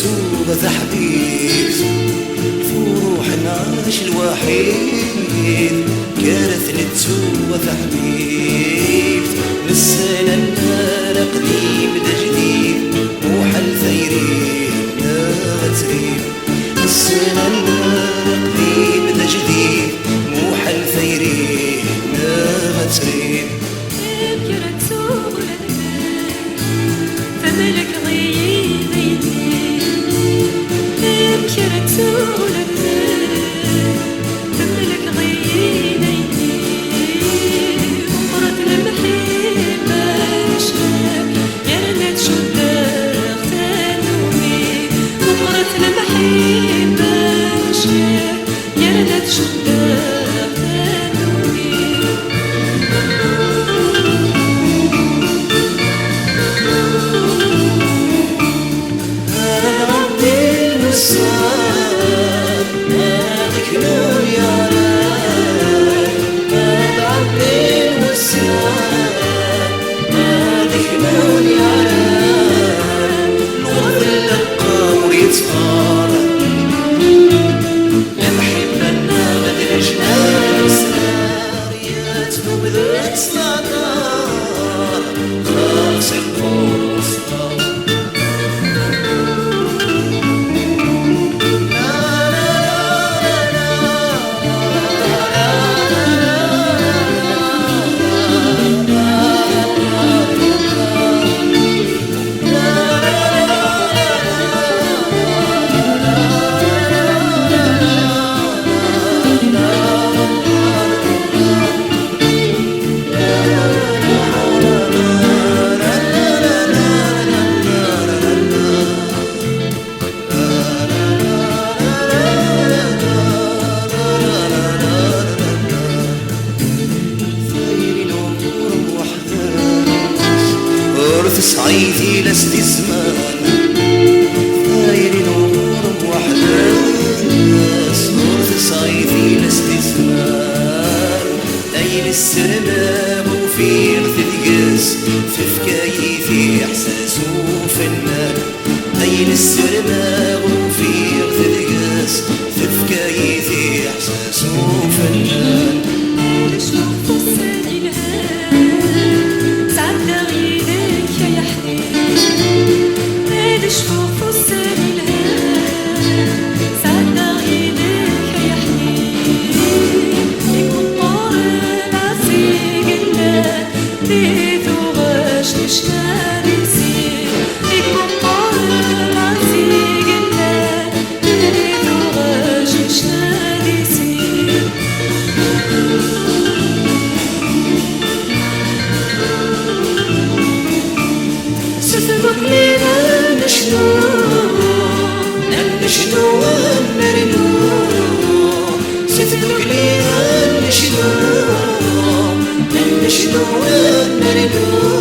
تسوبة حبيب فروح نعيش الوحيد كارث نتسوبة حبيب نسينا النار قديم دا جديد وحل ثيرين لا غتريب نسينا النار قديم دا جديد وحل ثيرين لا غتريب فملك غيبي بكرة ولدنا فملك غيبي وقرة المحبة شاب يا رنات شداق تنومي وقرة المحبة شاب يا رنات شداق تنومي صعيدي لست زمان ثاير نور وحداس صورة صعيدي لست زمان أين السرماب وفي غتلقاس في فكايتي إحساس وفنان أين السرماب وفي غتلقاس في فكايتي إحساس وفنان شوف فستان الهام سعدنا عينيك يا حنين يكون طارق عسيق الله ديتو غاش نشتاريسي يكون طارق عسيق الله ديتو غاش نشتاريسي ستبقى لينا نشنو نرنو ستدوك ليها نشنو نرنو